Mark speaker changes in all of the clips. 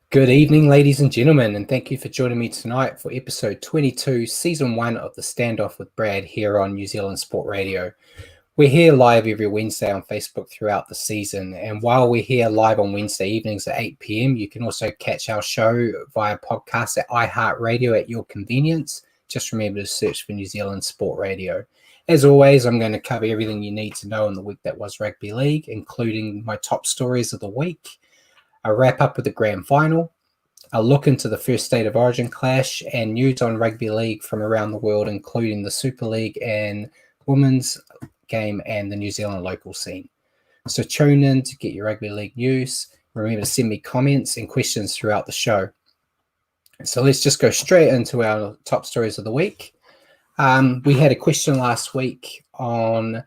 Speaker 1: Good evening, ladies and gentlemen, and thank you for joining me tonight for episode 22, season 1 of the Standoff with Brad here on New Zealand Sport Radio. We're here live every Wednesday on Facebook throughout the season, and while we're here live on Wednesday evenings at 8 p.m, you can also catch our show via podcast at iHeartRadio at your convenience. Just remember to search for New Zealand Sport Radio. As always, I'm going to cover everything you need to know in the week that was rugby league, including my top stories of the week, a wrap up of the grand final, a look into the first State of Origin clash, and news on rugby league from around the world, including the Super League and women's game and the New Zealand local scene. So tune in to get your rugby league news. Remember to send me comments and questions throughout the show. So let's just go straight into our top stories of the week. We had a question last week on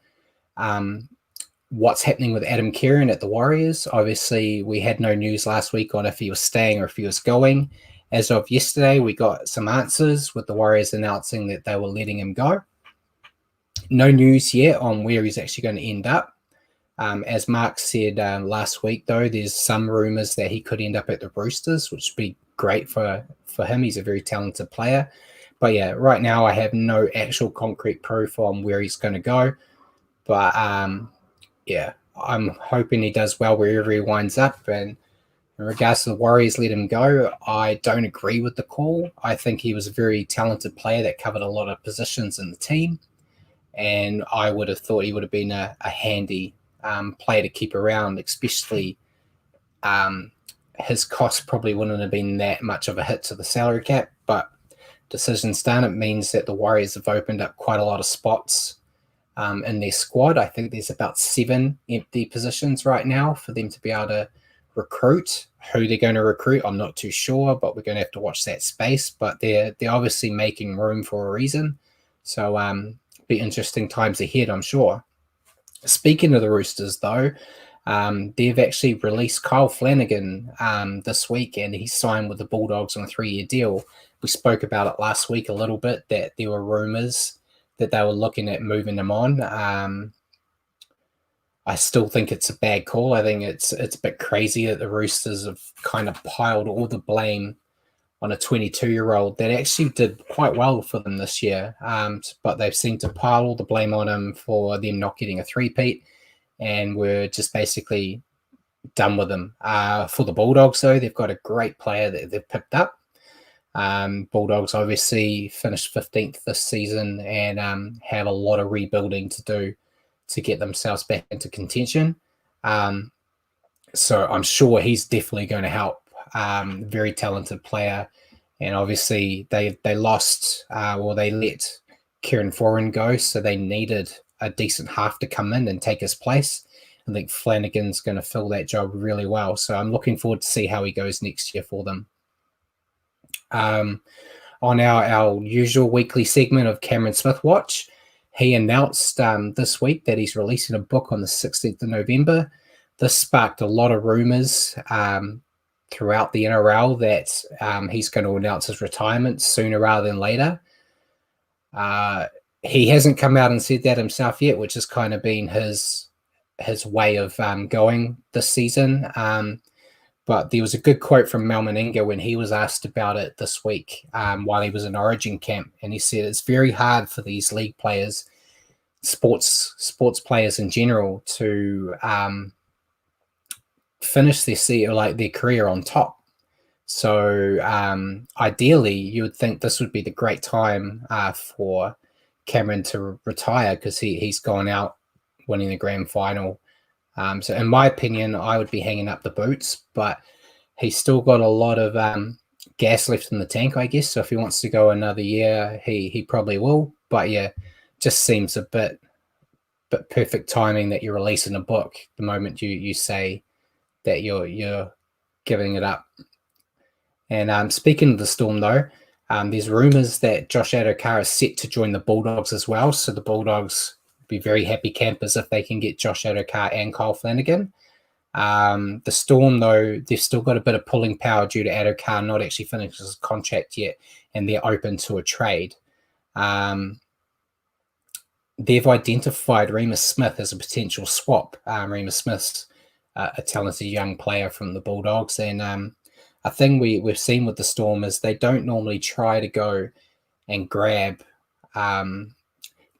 Speaker 1: what's happening with Adam Kieran at the Warriors. Obviously, we had no news last week on if he was staying or if he was going. As of yesterday, we got some answers with the Warriors announcing that they were letting him go. No news yet on where he's actually going to end up. As Mark said last week, though, there's some rumours that he could end up at the Roosters, which would be great for him. He's a very talented player. But yeah, right now I have no actual concrete proof on where he's going to go. But yeah, I'm hoping he does well wherever he winds up. And in regards to the Warriors, let him go. I don't agree with the call. I think he was a very talented player that covered a lot of positions in the team. And I would have thought he would have been a handy player to keep around, especially his cost probably wouldn't have been that much of a hit to the salary cap. But decisions done, it means that the Warriors have opened up quite a lot of spots in their squad. I think there's about 7 empty positions right now for them to be able to recruit. Who they're going to recruit, I'm not too sure, but we're going to have to watch that space. But they're obviously making room for a reason. So be interesting times ahead, I'm sure. Speaking of the Roosters, though, they've actually released Kyle Flanagan this week, and he's signed with the Bulldogs on a 3-year deal. We spoke about it last week a little bit, that there were rumours that they were looking at moving him on. I still think it's a bad call. I think it's a bit crazy that the Roosters have kind of piled all the blame on a 22-year-old that actually did quite well for them this year. But they've seemed to pile all the blame on him for them not getting a three-peat, and we're just basically done with him. For the Bulldogs, though, they've got a great player that they've picked up. Bulldogs obviously finished 15th this season and have a lot of rebuilding to do to get themselves back into contention. So I'm sure he's definitely going to help. Very talented player. And obviously they lost, they let Kieran Foran go, so they needed a decent half to come in and take his place. I think Flanagan's going to fill that job really well. So I'm looking forward to see how he goes next year for them. On our usual weekly segment of Cameron Smith Watch, he announced this week that he's releasing a book on the 16th of November. This sparked a lot of rumours throughout the NRL that he's going to announce his retirement sooner rather than later. He hasn't come out and said that himself yet, which has kind of been his way of going this season. But there was a good quote from Mal Meninga when he was asked about it this week while he was in Origin camp. And he said it's very hard for these league players, sports players in general, to finish their career on top. So ideally, you would think this would be the great time for Cameron to retire, because he's gone out winning the grand final. So in my opinion, I would be hanging up the boots, but he's still got a lot of gas left in the tank, I guess. So if he wants to go another year, he probably will. But yeah, just seems a bit perfect timing that you're releasing a book the moment you say that you're giving it up. And speaking of the Storm, though, there's rumours that Josh Adokar is set to join the Bulldogs as well. So the Bulldogs be very happy campers if they can get Josh Adokar and Kyle Flanagan. The Storm, though, they've still got a bit of pulling power due to Adokar not actually finished his contract yet, and they're open to a trade. They've identified Remus Smith as a potential swap. Remus Smith's a talented young player from the Bulldogs, and a thing we've seen with the Storm is they don't normally try to go and grab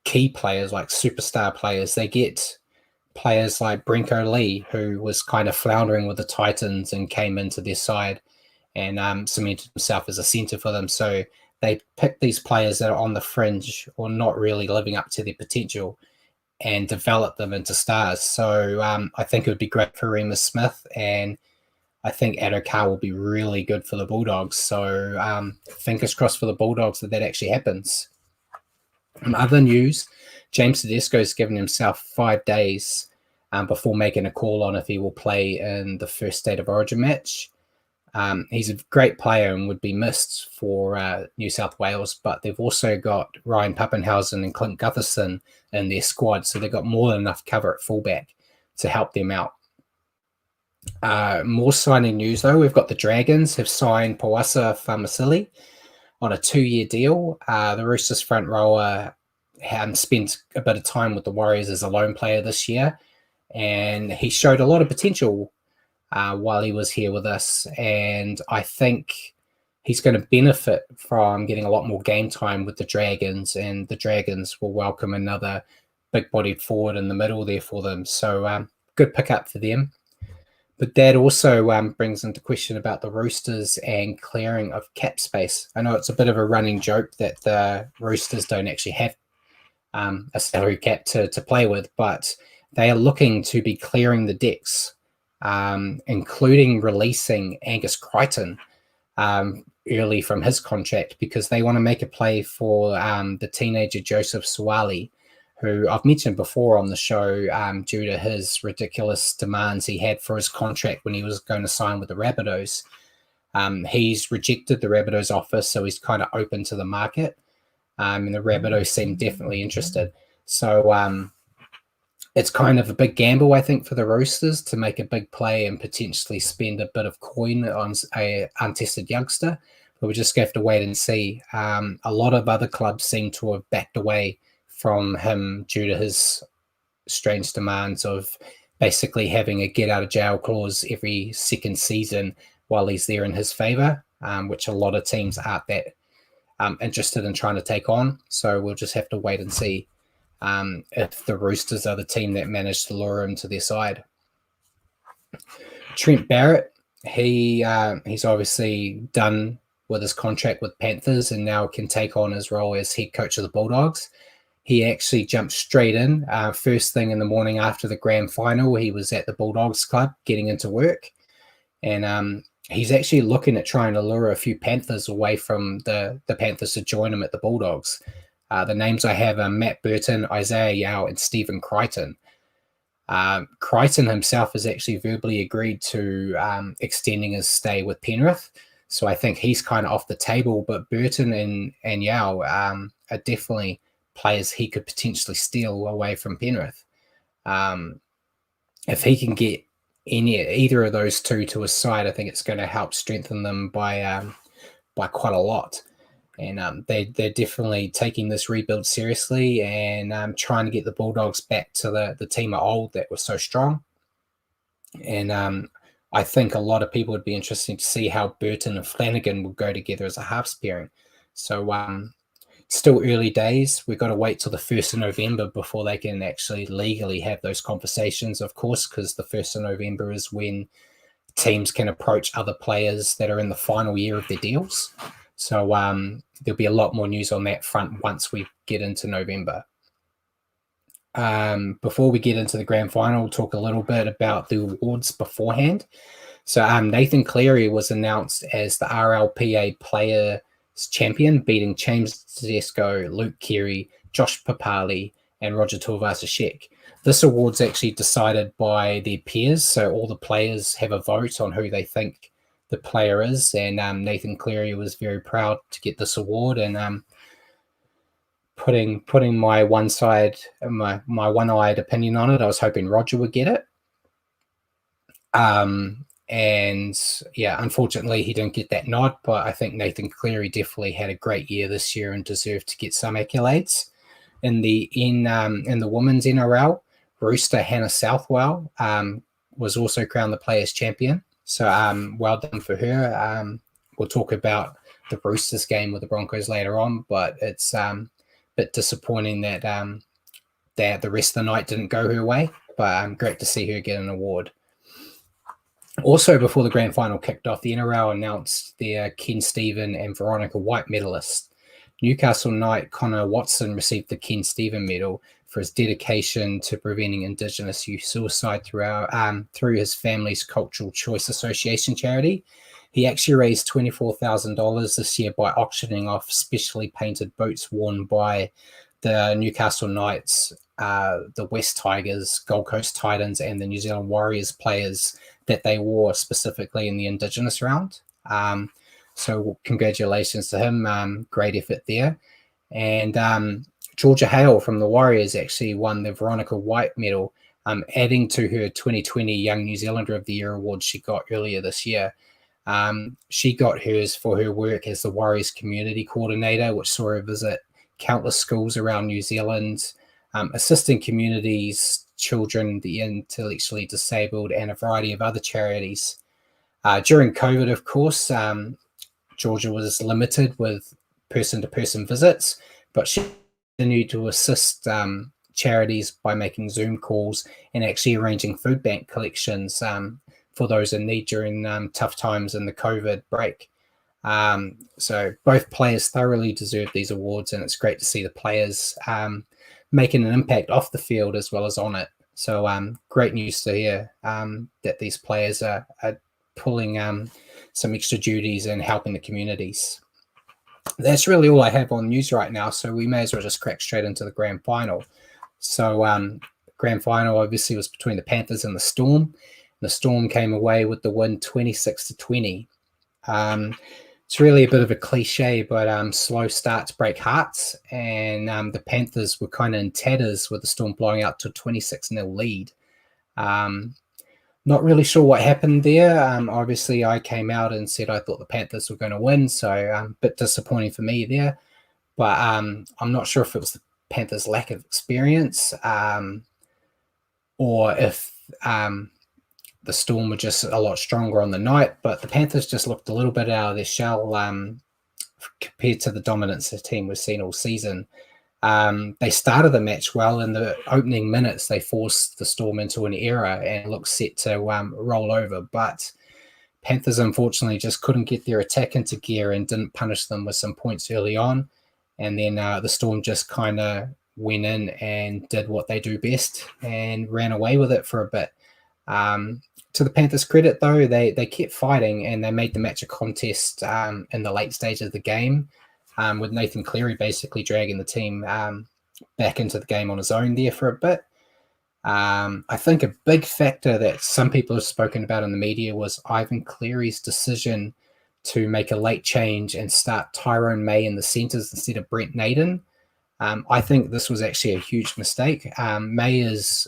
Speaker 1: key players like superstar players. They get players like Brinko Lee, who was kind of floundering with the Titans and came into their side and cemented himself as a centre for them. So they pick these players that are on the fringe or not really living up to their potential and develop them into stars. So I think it would be great for Remus Smith, and I think Adokar will be really good for the Bulldogs. So fingers crossed for the Bulldogs that actually happens. In other news, James Tedesco's given himself 5 days before making a call on if he will play in the first State of Origin match. He's a great player and would be missed for New South Wales, but they've also got Ryan Pappenhausen and Clint Gutherson in their squad, so they've got more than enough cover at fullback to help them out. More signing news, though. We've got the Dragons have signed Pawasa Famasili on a 2-year deal. The Roosters front rower spent a bit of time with the Warriors as a loan player this year, and he showed a lot of potential while he was here with us, and I think he's going to benefit from getting a lot more game time with the Dragons, and the Dragons will welcome another big-bodied forward in the middle there for them. So good pickup for them. But that also brings into question about the Roosters and clearing of cap space. I know it's a bit of a running joke that the Roosters don't actually have a salary cap to play with, but they are looking to be clearing the decks, including releasing Angus Crichton early from his contract, because they want to make a play for the teenager Joseph Suwali, who I've mentioned before on the show due to his ridiculous demands he had for his contract when he was going to sign with the Rabbitohs. He's rejected the Rabbitohs offer, so he's kind of open to the market, and the Rabbitohs seem definitely interested. So it's kind of a big gamble, I think, for the Roosters to make a big play and potentially spend a bit of coin on a untested youngster. But we just have to wait and see. A lot of other clubs seem to have backed away from him due to his strange demands of basically having a get-out-of-jail clause every second season while he's there in his favour, which a lot of teams aren't that interested in trying to take on. So we'll just have to wait and see if the Roosters are the team that managed to lure him to their side. Trent Barrett, he's obviously done with his contract with Panthers and now can take on his role as head coach of the Bulldogs. He actually jumped straight in. First thing in the morning after the grand final, he was at the Bulldogs club getting into work. And he's actually looking at trying to lure a few Panthers away from the Panthers to join him at the Bulldogs. The names I have are Matt Burton, Isaiah Yao, and Stephen Crichton. Crichton himself has actually verbally agreed to extending his stay with Penrith. So I think he's kind of off the table, but Burton and Yao are definitely players he could potentially steal away from Penrith. If he can get either of those two to his side, I think it's going to help strengthen them by quite a lot. And they're definitely taking this rebuild seriously and trying to get the Bulldogs back to the team of old that was so strong. And I think a lot of people would be interested to see how Burton and Flanagan will go together as a halves pairing. So still early days. We've got to wait till the 1st of November before they can actually legally have those conversations, of course, because the 1st of November is when teams can approach other players that are in the final year of their deals. So there'll be a lot more news on that front once we get into November. Before we get into the grand final, we'll talk a little bit about the awards beforehand. So Nathan Cleary was announced as the RLPA Player Champion, beating James Tedesco, Luke Keary, Josh Papali, and Roger Tuivasa-Sheck. This award's actually decided by their peers, so all the players have a vote on who they think the player is, and Nathan Cleary was very proud to get this award, and putting my one-eyed opinion on it, I was hoping Roger would get it. And yeah, unfortunately, he didn't get that nod, but I think Nathan Cleary definitely had a great year this year and deserved to get some accolades. In the women's NRL, Rooster Hannah Southwell was also crowned the Players Champion. So well done for her. We'll talk about the Roosters game with the Broncos later on, but it's a bit disappointing that that the rest of the night didn't go her way. But great to see her get an award. Also, before the grand final kicked off, the NRL announced their Ken Stephen and Veronica White medalists. Newcastle Knight Connor Watson received the Ken Stephen medal for his dedication to preventing Indigenous youth suicide through his family's Cultural Choice Association charity. He actually raised $24,000 this year by auctioning off specially painted boots worn by the Newcastle Knights, the West Tigers, Gold Coast Titans, and the New Zealand Warriors players that they wore specifically in the Indigenous round. So congratulations to him. Great effort there. And Georgia Hale from the Warriors actually won the Veronica White medal, adding to her 2020 Young New Zealander of the Year award she got earlier this year. She got hers for her work as the Warriors community coordinator, which saw her visit countless schools around New Zealand, assisting communities, children, the intellectually disabled, and a variety of other charities. During COVID, of course, Georgia was limited with person-to-person visits, but she continued to assist charities by making Zoom calls and actually arranging food bank collections for those in need during tough times in the COVID break. So both players thoroughly deserve these awards, and it's great to see the players making an impact off the field as well as on it. So great news to hear that these players are pulling some extra duties and helping the communities. That's really all I have on news right now, so we may as well just crack straight into the grand final. So grand final obviously was between the Panthers and the Storm. The Storm came away with the win 26-20. It's really a bit of a cliche, but slow starts break hearts, and the Panthers were kind of in tatters with the Storm blowing out to a 26-0 lead. Not really sure what happened there. Obviously, I came out and said I thought the Panthers were going to win, so a bit disappointing for me there. But I'm not sure if it was the Panthers' lack of experience or if the Storm were just a lot stronger on the night. But the Panthers just looked a little bit out of their shell compared to the dominance the team was seen all season. They started the match well. In the opening minutes, they forced the Storm into an error and looked set to roll over. But Panthers, unfortunately, just couldn't get their attack into gear and didn't punish them with some points early on. And then the Storm just kind of went in and did what they do best and ran away with it for a bit. To the Panthers' credit, though, they kept fighting and they made the match a contest in the late stage of the game, with Nathan Cleary basically dragging the team back into the game on his own there for a bit. I think a big factor that some people have spoken about in the media was Ivan Cleary's decision to make a late change and start Tyrone May in the centres instead of Brent Naden. I think this was actually a huge mistake. May is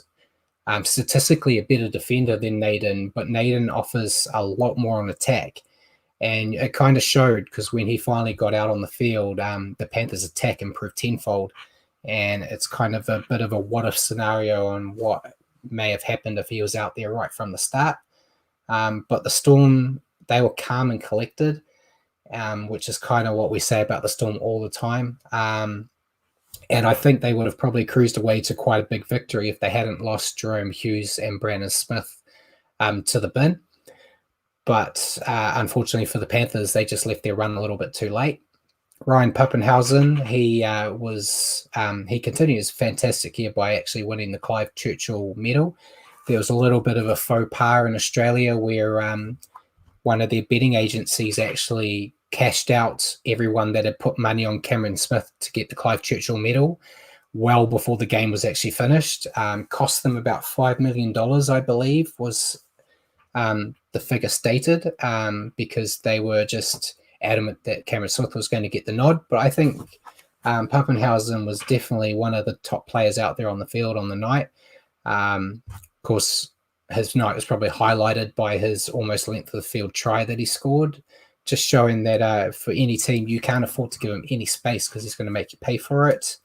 Speaker 1: statistically a better defender than Naden, but Naden offers a lot more on attack. And it kind of showed because when he finally got out on the field, the Panthers' attack improved tenfold. And it's kind of a bit of a what-if scenario on what may have happened if he was out there right from the start. But the Storm, they were calm and collected, which is kind of what we say about the Storm all the time. And I think they would have probably cruised away to quite a big victory if they hadn't lost Jerome Hughes and Brandon Smith to the bin. But unfortunately for the Panthers, they just left their run a little bit too late. Ryan Pappenhausen, he continued his fantastic year by actually winning the Clive Churchill medal. There was a little bit of a faux pas in Australia where one of their betting agencies actually cashed out everyone that had put money on Cameron Smith to get the Clive Churchill medal well before the game was actually finished. Cost them about $5 million, I believe, was the figure stated, because they were just adamant that Cameron Smith was going to get the nod. But I think Pappenhausen was definitely one of the top players out there on the field on the night. Of course, his night was probably highlighted by his almost length of the field try that he scored, just showing that for any team, you can't afford to give him any space because he's going to make you pay for it.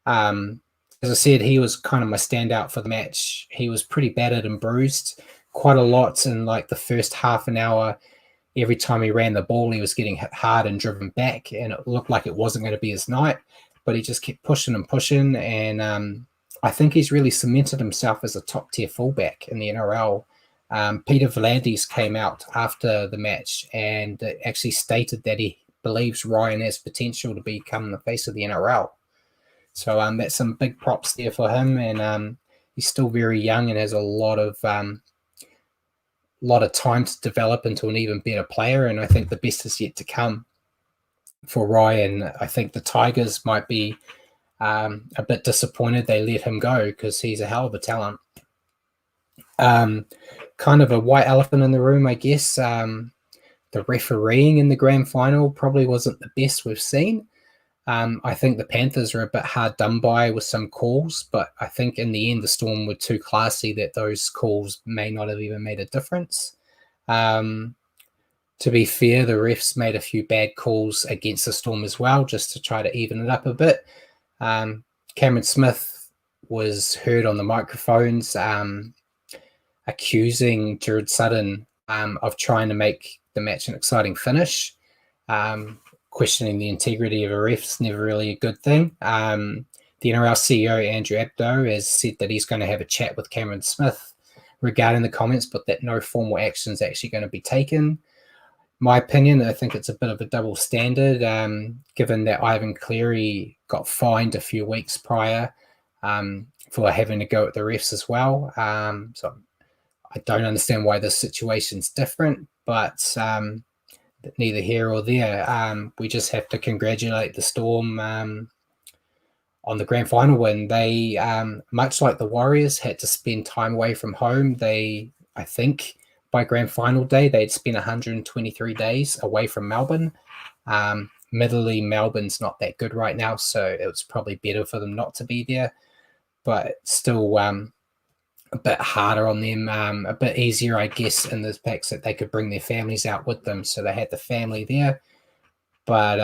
Speaker 1: As I said, he was kind of my standout for the match. He was pretty battered and bruised, quite a lot in like the first half an hour. Every time he ran the ball, he was getting hit hard and driven back, and it looked like it wasn't going to be his night. But he just kept pushing and pushing, and I think he's really cemented himself as a top-tier fullback in the NRL. Peter V'landys came out after the match and actually stated that he believes Ryan has potential to become the face of the NRL. So that's some big props there for him, and he's still very young and has a lot of time to develop into an even better player, and I think the best is yet to come for Ryan. I think the Tigers might be a bit disappointed they let him go because he's a hell of a talent. Kind of a white elephant in the room, I guess. The refereeing in the grand final probably wasn't the best we've seen. I think the Panthers are a bit hard done by with some calls, but I think in the end the Storm were too classy that those calls may not have even made a difference. To be fair, the refs made a few bad calls against the Storm as well, just to try to even it up a bit. Cameron Smith was heard on the microphones accusing Jared Sutton of trying to make the match an exciting finish. Questioning the integrity of a ref is never really a good thing. The NRL CEO, Andrew Abdo, has said that he's going to have a chat with Cameron Smith regarding the comments, but that no formal action is actually going to be taken. My opinion, I think it's a bit of a double standard, given that Ivan Cleary got fined a few weeks prior for having to go at the refs as well. So I don't understand why this situation's different, but neither here or there. We just have to congratulate the Storm on the grand final win. They, much like the Warriors, had to spend time away from home. I think, by grand final day, they'd spent 123 days away from Melbourne. Admittedly, Melbourne's not that good right now, so it was probably better for them not to be there. But still, a bit harder on them, a bit easier, I guess, in the fact that they could bring their families out with them, so they had the family there. But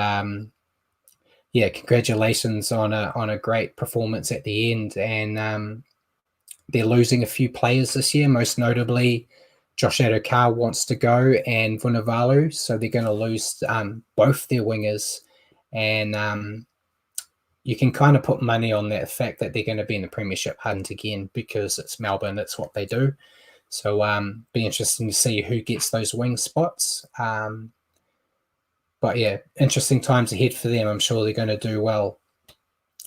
Speaker 1: yeah, congratulations on a great performance at the end. And they're losing a few players this year, most notably Josh Adokar wants to go and Vunivalu, so they're going to lose both their wingers. And you can kind of put money on that fact that they're going to be in the premiership hunt again because it's Melbourne, that's what they do. So be interesting to see who gets those wing spots. But yeah, interesting times ahead for them. I'm sure they're going to do well.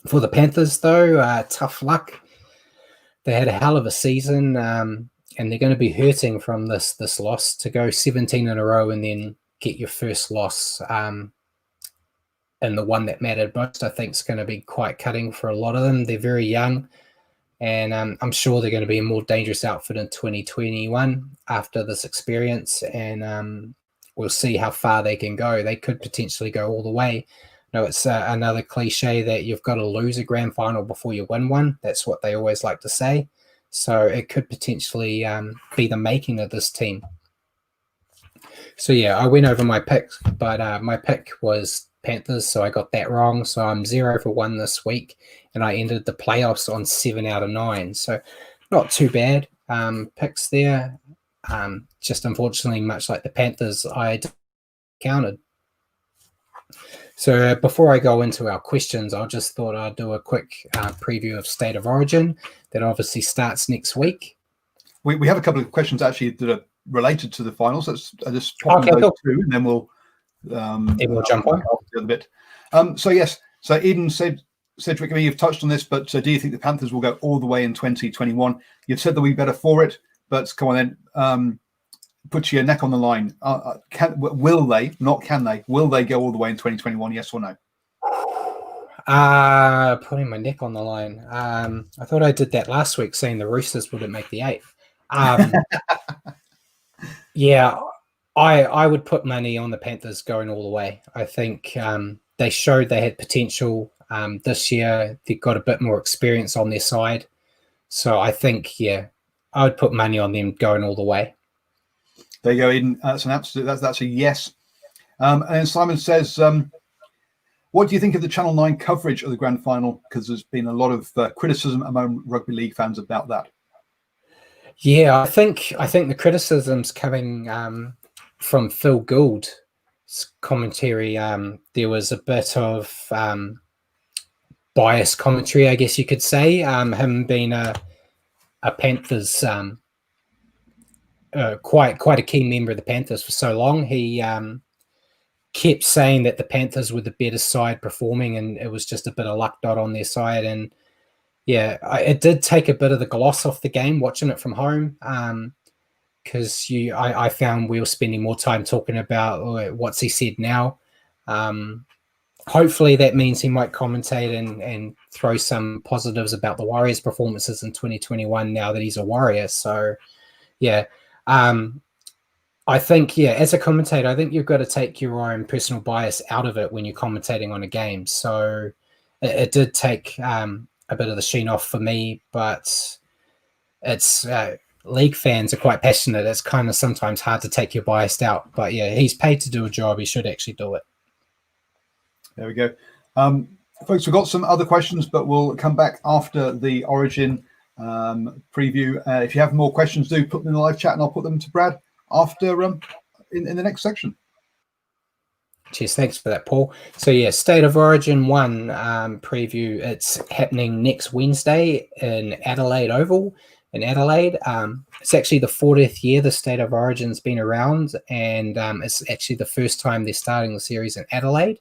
Speaker 1: For the Panthers, though, tough luck. They had a hell of a season, and they're going to be hurting from this loss. To go 17 in a row and then get your first loss and the one that mattered most, I think, is going to be quite cutting for a lot of them. They're very young, and I'm sure they're going to be a more dangerous outfit in 2021 after this experience, and we'll see how far they can go. They could potentially go all the way. No, it's another cliche that you've got to lose a grand final before you win one. That's what they always like to say. So it could potentially be the making of this team. So yeah, I went over my picks, but my pick was Panthers, so I got that wrong. So I'm 0 for 1 this week, and I ended the playoffs on 7 out of 9. So not too bad picks there. Just unfortunately, much like the Panthers, I counted. So before I go into our questions, I just thought I'd do a quick preview of State of Origin that obviously starts next week.
Speaker 2: We have a couple of questions actually that are related to the finals. Let's just pop those through, and then we'll
Speaker 1: jump on
Speaker 2: the other bit. So yes, so Eden said, Cedric, I mean, you've touched on this, but do you think the Panthers will go all the way in 2021? You've said that we're better for it, but come on then. Put your neck on the line. Will they, not can they, will they go all the way in 2021, yes or no?
Speaker 1: Putting my neck on the line. I thought I did that last week, saying the Roosters wouldn't make the 8th. Yeah, I would put money on the Panthers going all the way. I think they showed they had potential this year. They've got a bit more experience on their side. So I think, yeah, I would put money on them going all the way.
Speaker 2: There you go, Eden. That's an absolute. That's a yes. And then Simon says, "What do you think of the Channel 9 coverage of the grand final? Because there's been a lot of criticism among rugby league fans about that."
Speaker 1: Yeah, I think the criticism's coming from Phil Gould's commentary. There was a bit of biased commentary, I guess you could say. Him being a Panthers quite a key member of the Panthers for so long, he kept saying that the Panthers were the better side performing, and it was just a bit of luck dot on their side. And yeah, it did take a bit of the gloss off the game watching it from home, because I found we were spending more time talking about what's he said now. Hopefully that means he might commentate and throw some positives about the Warriors' performances in 2021 now that he's a Warrior. So yeah, I think, as a commentator, I think you've got to take your own personal bias out of it when you're commentating on a game. So it did take a bit of the sheen off for me, but it's league fans are quite passionate. It's kind of sometimes hard to take your bias out. But yeah, he's paid to do a job. He should actually do it.
Speaker 2: There we go. Folks, we've got some other questions, but we'll come back after the Origin preview. If you have more questions, do put them in the live chat and I'll put them to Brad after in the next section.
Speaker 1: Cheers, thanks for that, Paul. So yeah, State of Origin 1 preview. It's happening next Wednesday in Adelaide Oval in Adelaide. It's actually the 40th year the State of Origin's been around, and it's actually the first time they're starting the series in Adelaide.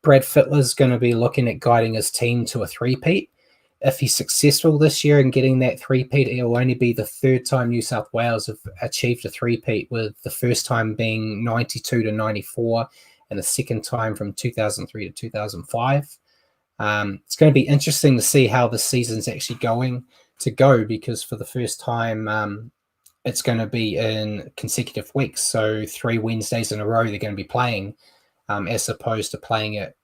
Speaker 1: Brad Fittler's going to be looking at guiding his team to a three-peat. If he's successful this year in getting that three-peat, it will only be the third time New South Wales have achieved a three-peat, with the first time being 92 to 94 and the second time from 2003 to 2005. It's going to be interesting to see how the season's actually going to go, because for the first time it's going to be in consecutive weeks. So 3 Wednesdays in a row they're going to be playing, as opposed to playing it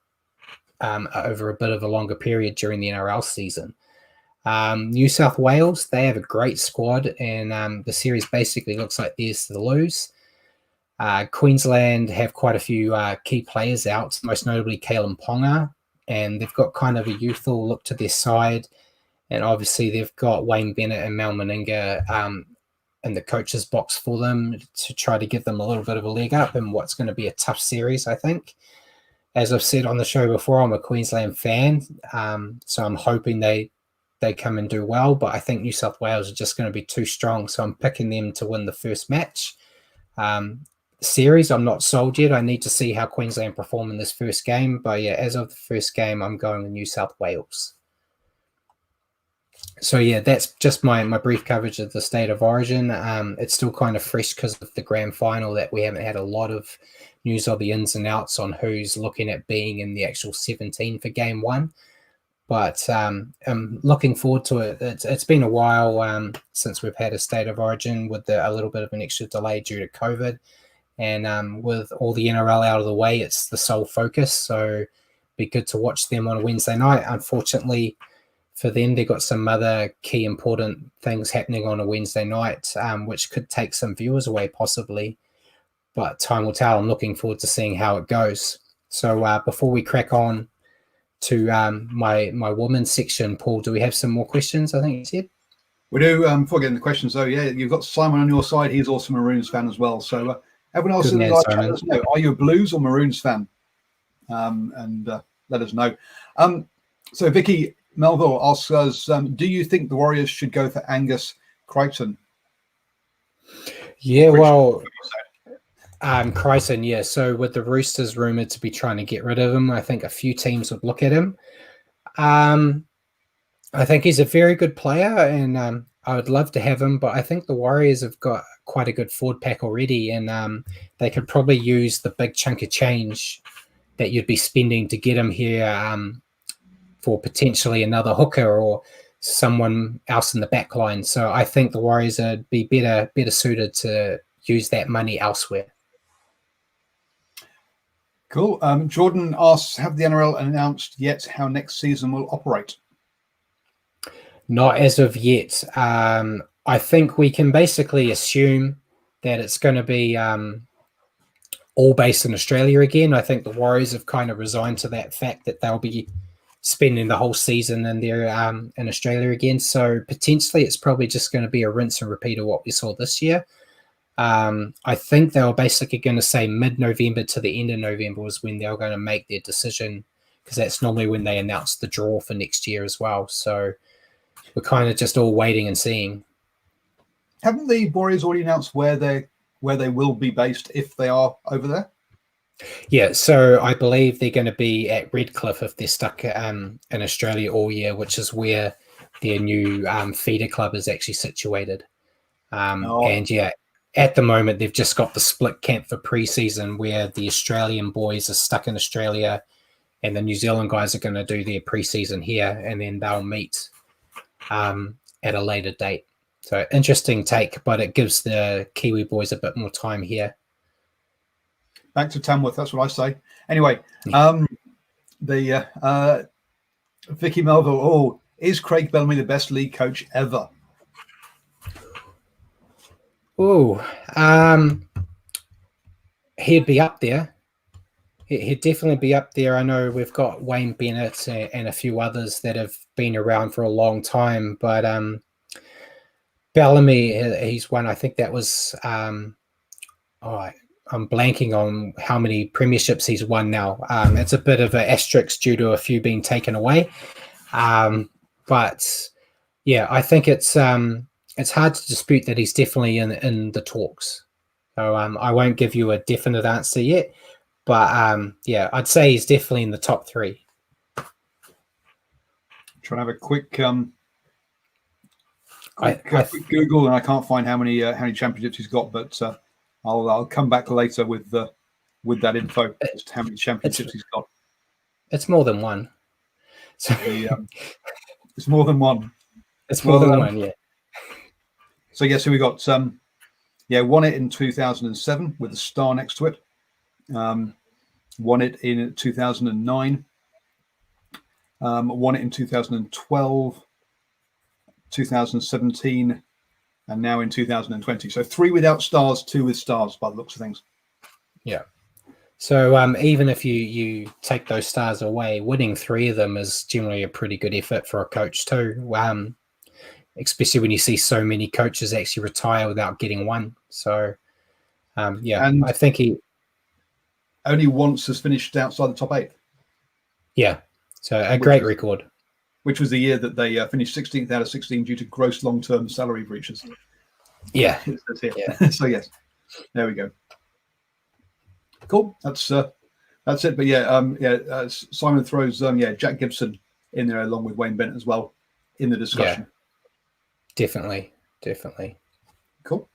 Speaker 1: over a bit of a longer period during the NRL season. New South Wales, they have a great squad, and the series basically looks like theirs to lose. Queensland have quite a few key players out, most notably Kalen Ponga, and they've got kind of a youthful look to their side. And obviously they've got Wayne Bennett and Mal Meninga in the coach's box for them to try to give them a little bit of a leg up in what's going to be a tough series, I think. As I've said on the show before, I'm a Queensland fan, so I'm hoping they come and do well, but I think New South Wales are just going to be too strong, so I'm picking them to win the first match. Series, I'm not sold yet. I need to see how Queensland perform in this first game, but yeah, as of the first game, I'm going with New South Wales. So yeah, that's just my brief coverage of the State of Origin. It's still kind of fresh because of the grand final, that we haven't had a lot of news of the ins and outs on who's looking at being in the actual 17 for game 1. But I'm looking forward to it. It's been a while since we've had a State of Origin, with a little bit of an extra delay due to COVID. And with all the NRL out of the way, it's the sole focus. So it'd be good to watch them on a Wednesday night. Unfortunately for them, they got some other key important things happening on a Wednesday night, which could take some viewers away possibly. But time will tell. I'm looking forward to seeing how it goes. So before we crack on to my women's section, Paul, do we have some more questions? I think you said.
Speaker 2: We do. Before getting the questions, though, yeah, you've got Simon on your side. He's also a Maroons fan as well. So everyone else in the live chat, let us know. Are you a Blues or Maroons fan? And let us know. So Vicky Melville asks us, do you think the Warriors should go for Angus Crichton?
Speaker 1: Yeah, well, Crichton, yeah. So with the Roosters rumoured to be trying to get rid of him, I think a few teams would look at him. I think he's a very good player, and I would love to have him, but I think the Warriors have got quite a good forward pack already, and they could probably use the big chunk of change that you'd be spending to get him here for potentially another hooker or someone else in the back line. So I think the Warriors would be better suited to use that money elsewhere.
Speaker 2: Cool. Jordan asks, have the NRL announced yet how next season will operate?
Speaker 1: Not as of yet. I think we can basically assume that it's going to be all based in Australia again. I think the Warriors have kind of resigned to that fact that they'll be spending the whole season in there in Australia again. So potentially it's probably just going to be a rinse and repeat of what we saw this year. I think they were basically going to say mid-November to the end of November was when they were going to make their decision, because that's normally when they announce the draw for next year as well. So we're kind of just all waiting and seeing.
Speaker 2: Haven't the Warriors already announced where they will be based if they are over there?
Speaker 1: Yeah, so I believe they're going to be at Redcliffe if they're stuck in Australia all year, which is where their new feeder club is actually situated. And yeah, at the moment they've just got the split camp for pre-season where the Australian boys are stuck in Australia and the New Zealand guys are going to do their pre-season here, and then they'll meet at a later date. So interesting take, but it gives the Kiwi boys a bit more time here.
Speaker 2: Back to Tamworth, that's what I say. Anyway, Vicky Melville. Oh, is Craig Bellamy the best league coach ever?
Speaker 1: Oh, he'd be up there. He'd definitely be up there. I know we've got Wayne Bennett and a few others that have been around for a long time, but Bellamy, he's one. I think that was. I'm blanking on how many premierships he's won now. It's a bit of an asterisk due to a few being taken away. But yeah, I think it's hard to dispute that he's definitely in the talks. So I won't give you a definite answer yet, but yeah, I'd say he's definitely in the top three.
Speaker 2: Trying to have a quick Google, and I can't find how many championships he's got, but I'll come back later with that info as to how many championships he's got.
Speaker 1: It's more than one. So
Speaker 2: it's more than one.
Speaker 1: It's more than one, yeah.
Speaker 2: So yeah, so we got won it in 2007 with a star next to it. Won it in 2009. Won it in 2012, 2017. And now in 2020. So 3 without stars, 2 with stars by the looks of things.
Speaker 1: Yeah. So even if you take those stars away, winning 3 of them is generally a pretty good effort for a coach too. Especially when you see so many coaches actually retire without getting one. So yeah, and I think he
Speaker 2: only once has finished outside the top 8.
Speaker 1: Yeah. So a great record.
Speaker 2: Which was the year that they finished 16th out of 16 due to gross long-term salary breaches.
Speaker 1: Yeah.
Speaker 2: Yeah. So yes, there we go. Cool. That's it. But yeah, Simon throws Jack Gibson in there along with Wayne Bennett as well in the discussion.
Speaker 1: Yeah. Definitely.
Speaker 2: Cool.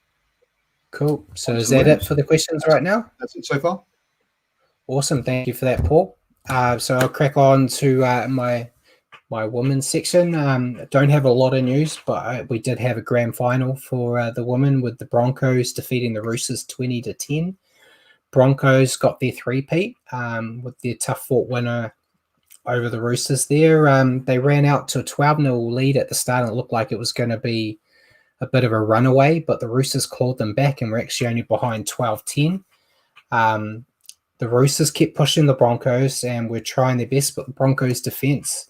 Speaker 1: So is that it for the questions right now?
Speaker 2: That's it so far.
Speaker 1: Awesome. Thank you for that, Paul. So I'll crack on to my women's section. Don't have a lot of news, but we did have a grand final for the women with the Broncos defeating the Roosters 20-10. Broncos got their three-peat with their tough-fought winner over the Roosters there. They ran out to a 12-0 lead at the start, and it looked like it was going to be a bit of a runaway, but the Roosters clawed them back and were actually only behind 12-10. The Roosters kept pushing the Broncos and were trying their best, but the Broncos' defense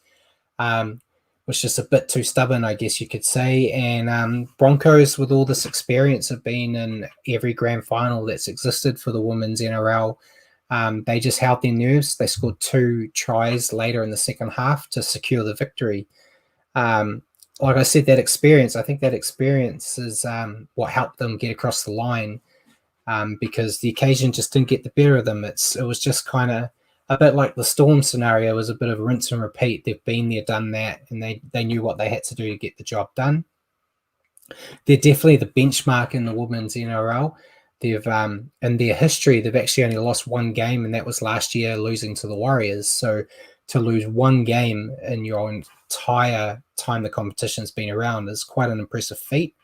Speaker 1: was just a bit too stubborn, I guess you could say. And Broncos, with all this experience of being in every grand final that's existed for the women's NRL, they just held their nerves. They scored 2 tries later in the second half to secure the victory. Like I said, I think that experience is what helped them get across the line, because the occasion just didn't get the better of them. It was just kind of a bit like the Storm scenario. It was a bit of rinse and repeat. They've been there, done that, and they knew what they had to do to get the job done. They're definitely the benchmark in the women's NRL. They've in their history, they've actually only lost 1 game, and that was last year losing to the Warriors. So to lose 1 game in your entire time the competition's been around is quite an impressive feat.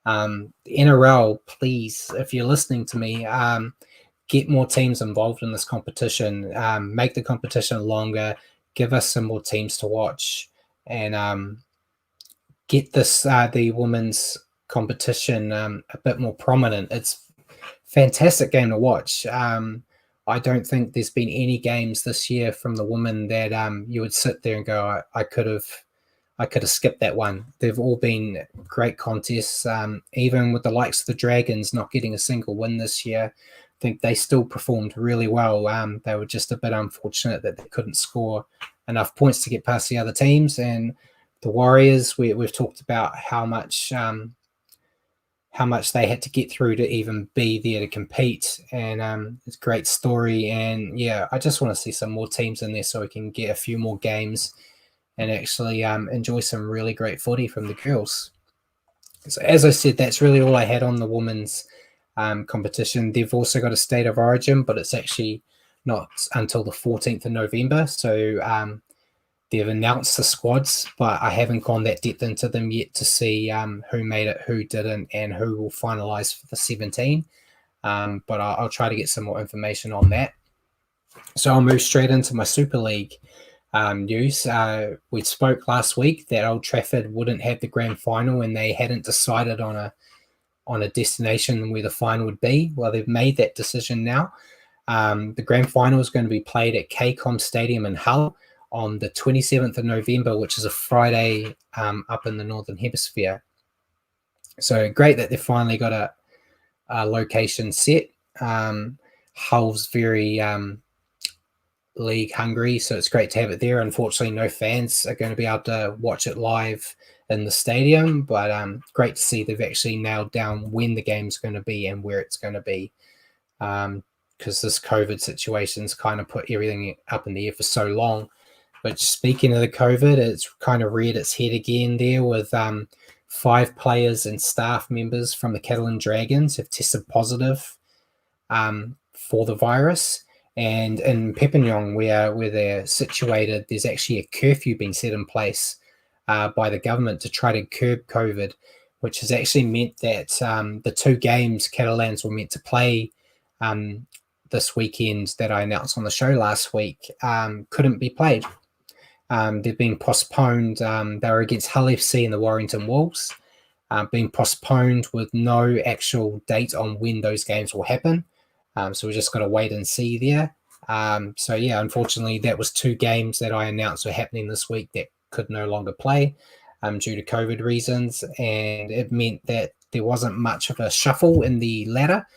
Speaker 1: The NRL, please, if you're listening to me, get more teams involved in this competition, make the competition longer, give us some more teams to watch, and get this the women's competition a bit more prominent. It's a fantastic game to watch. I don't think there's been any games this year from the women that you would sit there and go, I could have skipped that one. They've all been great contests. Even with the likes of the Dragons not getting a single win this year, I think they still performed really well. They were just a bit unfortunate that they couldn't score enough points to get past the other teams. And the Warriors, we've talked about how much they had to get through to even be there to compete. And it's a great story. And yeah, I just want to see some more teams in there so we can get a few more games and actually enjoy some really great footy from the girls. So as I said, that's really all I had on the women's competition. They've also got a state of origin, but it's actually not until the 14th of November. So they've announced the squads, but I haven't gone that depth into them yet to see who made it, who didn't, and who will finalise for the 17. But I'll try to get some more information on that. So I'll move straight into my Super League news. We spoke last week that Old Trafford wouldn't have the grand final, and they hadn't decided on a destination where the final would be. Well, they've made that decision now. The grand final is going to be played at KCOM Stadium in Hull on the 27th of November, which is a Friday up in the Northern Hemisphere. So great that they've finally got a location set. Hull's very league hungry, so it's great to have it there. Unfortunately, no fans are going to be able to watch it live in the stadium, but great to see they've actually nailed down when the game's going to be and where it's going to be, because this COVID situation's kind of put everything up in the air for so long. But speaking of the COVID, it's kind of reared its head again there with 5 players and staff members from the Catalan Dragons have tested positive for the virus. And in Perpignan, where they're situated, there's actually a curfew being set in place by the government to try to curb COVID, which has actually meant that the 2 games Catalans were meant to play this weekend that I announced on the show last week couldn't be played. They've been postponed. They were against Hull FC and the Warrington Wolves, being postponed with no actual date on when those games will happen. So we're just going to wait and see there. So yeah, unfortunately, that was 2 games that I announced were happening this week that could no longer play due to COVID reasons. And it meant that there wasn't much of a shuffle in the ladder,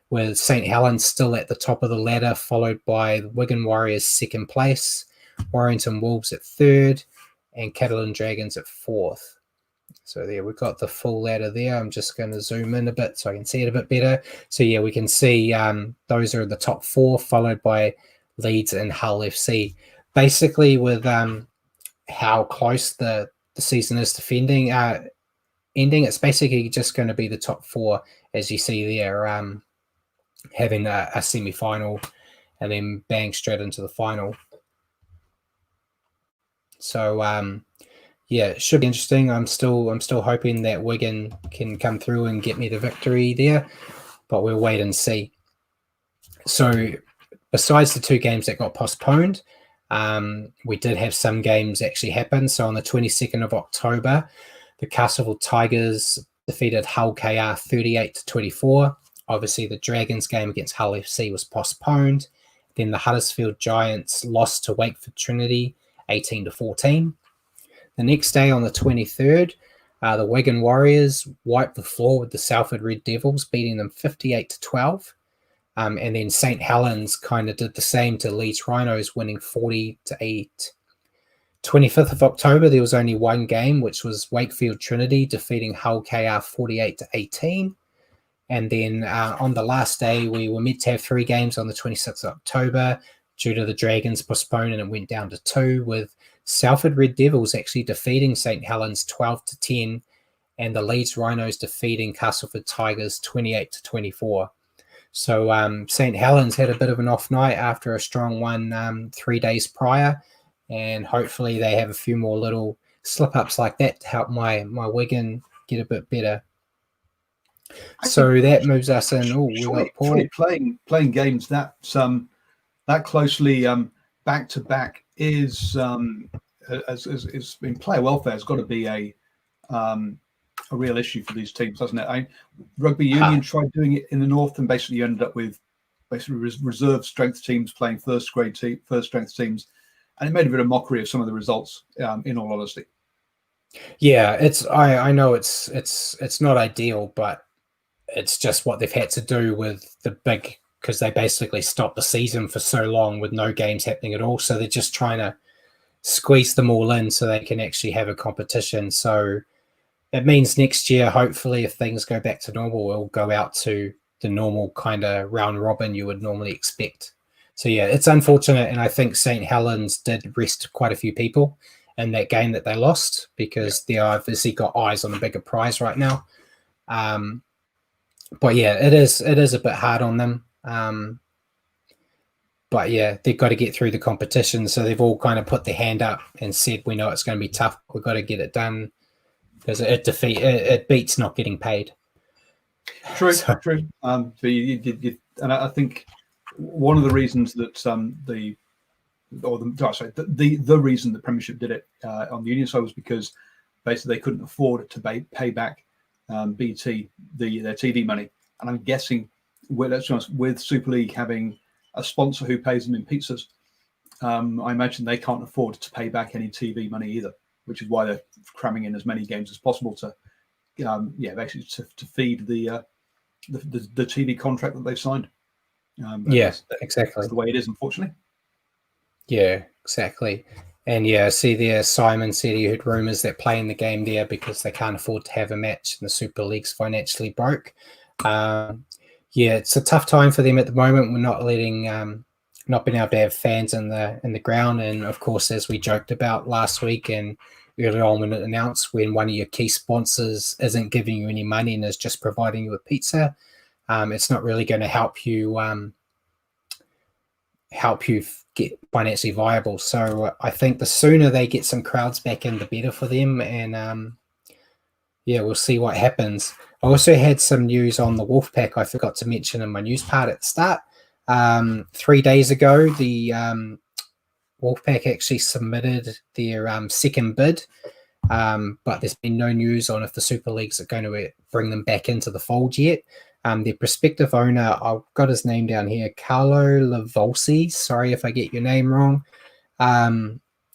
Speaker 1: with St. Helens still at the top of the ladder, followed by the Wigan Warriors 2nd place, Warrington Wolves at 3rd, and Catalan Dragons at 4th. So there, we've got the full ladder there. I'm just going to zoom in a bit so I can see it a bit better. So yeah, we can see those are the top 4, followed by Leeds and Hull FC. Basically, with how close the season is to ending, it's basically just going to be the top 4, as you see there, having a semi-final and then bang straight into the final. So yeah, it should be interesting. I'm still hoping that Wigan can come through and get me the victory there, but we'll wait and see. So besides the 2 games that got postponed, we did have some games actually happen. So on the 22nd of October, the Castleford Tigers defeated Hull KR 38-24. Obviously, the Dragons game against Hull FC was postponed. Then the Huddersfield Giants lost to Wakeford Trinity 18-14. The next day on the 23rd, the Wigan Warriors wiped the floor with the Salford Red Devils, beating them 58-12. And then St. Helens kind of did the same to Leeds Rhinos, winning 40-8. 25th of October, there was only 1 game, which was Wakefield Trinity defeating Hull KR 48-18. And then on the last day, we were meant to have 3 games on the 26th of October. Due to the Dragons postponing, it went down to 2, with Salford Red Devils actually defeating St. Helens 12-10, and the Leeds Rhinos defeating Castleford Tigers 28-24. So St. Helens had a bit of an off night after a strong one 3 days prior, and hopefully they have a few more little slip-ups like that to help my Wigan get a bit better. So that moves us in. Oh, we got Paul
Speaker 2: playing games that closely back to back is in player welfare has got to be a real issue for these teams, hasn't it? Rugby union tried doing it in the north, and basically you ended up with basically reserve strength teams playing first strength teams, and it made a bit of mockery of some of the results. In all honesty,
Speaker 1: yeah, I know it's not ideal, but it's just what they've had to do with the big, because they basically stopped the season for so long with no games happening at all. So they're just trying to squeeze them all in so they can actually have a competition. So it means next year, hopefully, if things go back to normal, we'll go out to the normal kind of round robin you would normally expect. So yeah, it's unfortunate, and I think St. Helens did rest quite a few people in that game that they lost, because they obviously got eyes on a bigger prize right now. But yeah, it is a bit hard on them. But yeah, they've got to get through the competition. So they've all kind of put their hand up and said, we know it's going to be tough. We've got to get it done, because it beats not getting paid.
Speaker 2: True. And I think one of the reasons that the reason the Premiership did it on the Union side was because basically they couldn't afford to pay back BT their TV money. And I'm guessing, let's be honest, with Super League having a sponsor who pays them in pizzas, I imagine they can't afford to pay back any TV money either, which is why they're cramming in as many games as possible to, basically to feed the TV contract that they've signed.
Speaker 1: Exactly.
Speaker 2: That's the way it is, unfortunately.
Speaker 1: Yeah, exactly. And yeah, see there, Simon said he heard rumours that playing the game there because they can't afford to have a match and the Super League's financially broke. Yeah, it's a tough time for them at the moment. We're not letting, not being able to have fans in the ground, and of course, as we joked about last week and earlier on when it announced, when one of your key sponsors isn't giving you any money and is just providing you with pizza, it's not really going to help you get financially viable. So I think the sooner they get some crowds back in, the better for them. And we'll see what happens. I also had some news on the Wolfpack I forgot to mention in my news part at the start. 3 days ago, the Wolfpack actually submitted their second bid, but there's been no news on if the Super Leagues are going to bring them back into the fold yet. Their prospective owner, I've got his name down here, Carlo Lavolsi. Sorry if I get your name wrong.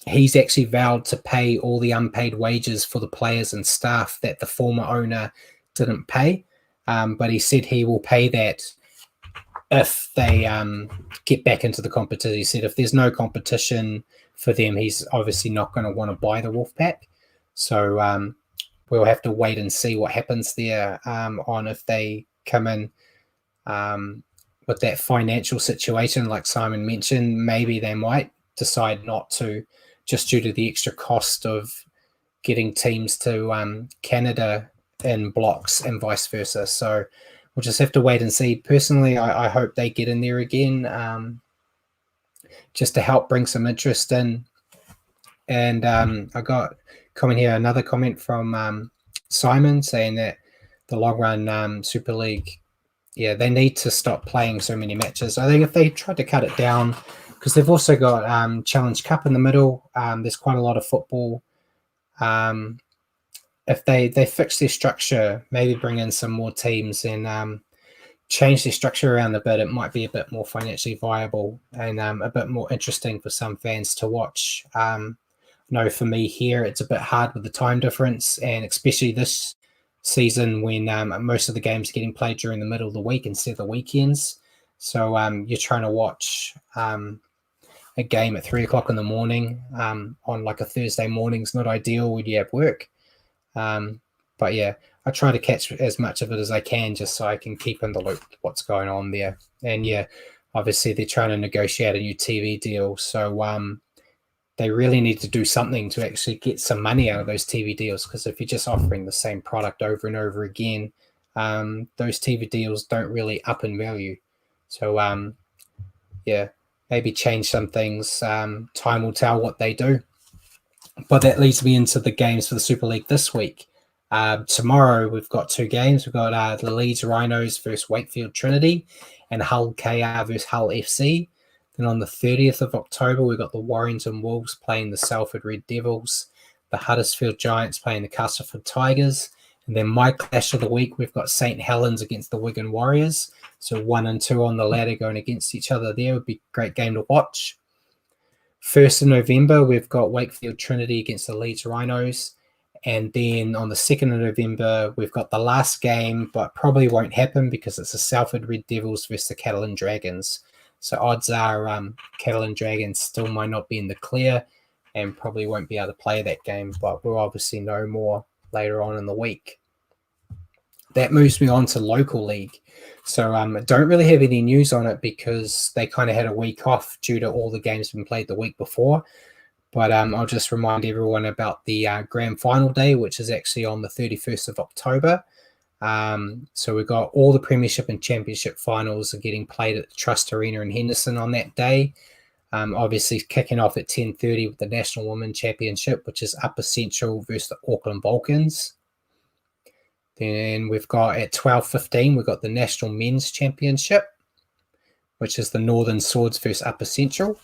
Speaker 1: He's actually vowed to pay all the unpaid wages for the players and staff that the former owner didn't pay. But he said he will pay that if they get back into the competition. He said if there's no competition for them, he's obviously not going to want to buy the Wolfpack. So we'll have to wait and see what happens there on if they come in with that financial situation, like Simon mentioned. Maybe they might decide not to, just due to the extra cost of getting teams to Canada in blocks and vice versa. So we'll just have to wait and see. Personally, I hope they get in there again, just to help bring some interest in. And I got comment here, another comment from Simon saying that the long run Super League, they need to stop playing so many matches. I think if they tried to cut it down, because they've also got Challenge Cup in the middle, there's quite a lot of football. If they fix their structure, maybe bring in some more teams and change their structure around a bit, it might be a bit more financially viable and a bit more interesting for some fans to watch. No, for me here, it's a bit hard with the time difference, and especially this season when most of the games are getting played during the middle of the week instead of the weekends. So you're trying to watch a game at 3 o'clock in the morning on like a Thursday morning is not ideal when you have work. But yeah, I try to catch as much of it as I can just so I can keep in the loop what's going on there. And yeah, obviously they're trying to negotiate a new TV deal. So they really need to do something to actually get some money out of those TV deals, because if you're just offering the same product over and over again, those TV deals don't really up in value. So maybe change some things. Time will tell what they do. But that leads me into the games for the Super League this week. Tomorrow we've got 2 games. We've got the Leeds Rhinos versus Wakefield Trinity and Hull KR versus Hull FC. Then on the 30th of October, we've got the Warrington Wolves playing the Salford Red Devils, the Huddersfield Giants playing the Castleford Tigers, And then my clash of the week, we've got St. Helens against the Wigan Warriors. So 1 and 2 on the ladder going against each other there. Would be a great game to watch. 1st of November, we've got Wakefield Trinity against the Leeds Rhinos. And then on the 2nd of November, we've got the last game, but probably won't happen because it's the Salford Red Devils versus the Catalan Dragons. So odds are Catalan Dragons still might not be in the clear and probably won't be able to play that game, but we'll obviously know more later on in the week. That moves me on to local league. So I don't really have any news on it because they kind of had a week off due to all the games being played the week before. But I'll just remind everyone about the grand final day, which is actually on the 31st of October. So we've got all the Premiership and Championship finals are getting played at the Trust Arena in Henderson on that day. Obviously kicking off at 10:30 with the National Women's Championship, which is Upper Central versus the Auckland Vulcans. Then we've got at 12:15, we've got the National Men's Championship, which is the Northern Swords versus Upper Central.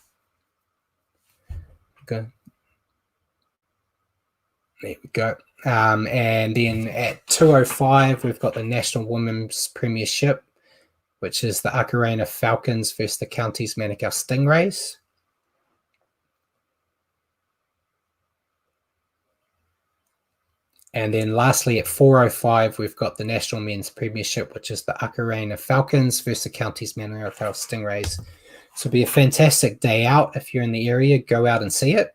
Speaker 1: Okay. There we go. And then at 2:05, we've got the National Women's Premiership, which is the Akarana Falcons versus the Counties Manukau Stingrays. And then lastly, at 4:05, we've got the National Men's Premiership, which is the Akarana Falcons versus the Counties Manukau Stingrays. So it'll be a fantastic day out. If you're in the area, go out and see it.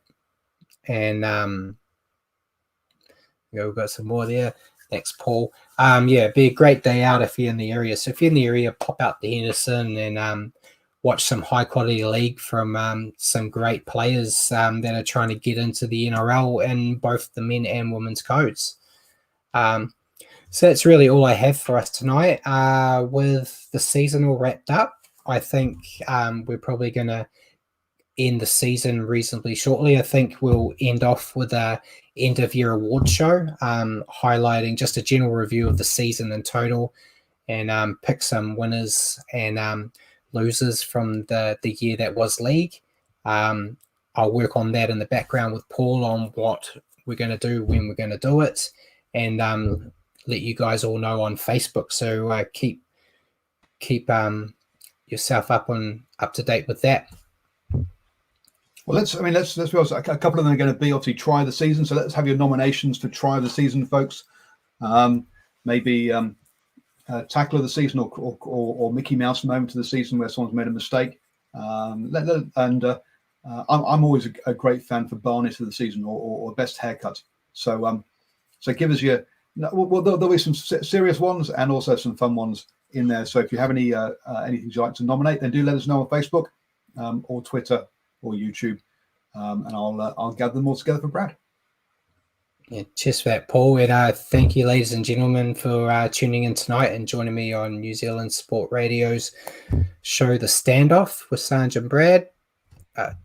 Speaker 1: And we've got some more there. Thanks, Paul. It'd be a great day out if you're in the area. So if you're in the area, pop out to Henderson and watch some high-quality league from some great players that are trying to get into the NRL in both the men and women's codes. So that's really all I have for us tonight. With the season all wrapped up, I think we're probably going to end the season reasonably shortly. I think we'll end off with a end-of-year award show, highlighting just a general review of the season in total and pick some winners and losers from the year that was league. I'll work on that in the background with Paul on what we're going to do, when we're going to do it, and let you guys all know on Facebook. So keep yourself up to date with that.
Speaker 2: Well, let's be honest. A couple of them are going to be obviously try the season. So let's have your nominations for try the season, folks. Maybe tackle of the season or Mickey Mouse moment of the season where someone's made a mistake. I'm always a great fan for Barnet of the season or best haircut. So give us your. Well, there'll be some serious ones and also some fun ones in there. So if you have any anything you'd like to nominate, then do let us know on Facebook or Twitter or YouTube, and I'll gather them all together for Brad.
Speaker 1: Yeah, cheers for that, Paul. And thank you, ladies and gentlemen, for tuning in tonight and joining me on New Zealand Sport Radio's show, The Standoff with Sanj and Brad.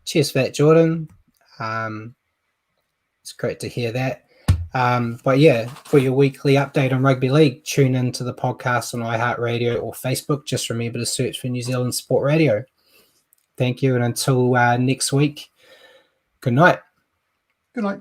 Speaker 1: Cheers for that, Jordan. It's great to hear that. But yeah, for your weekly update on rugby league, tune into the podcast on iHeartRadio or Facebook. Just remember to search for New Zealand Sport Radio. Thank you, and until next week, good night.
Speaker 2: Good night.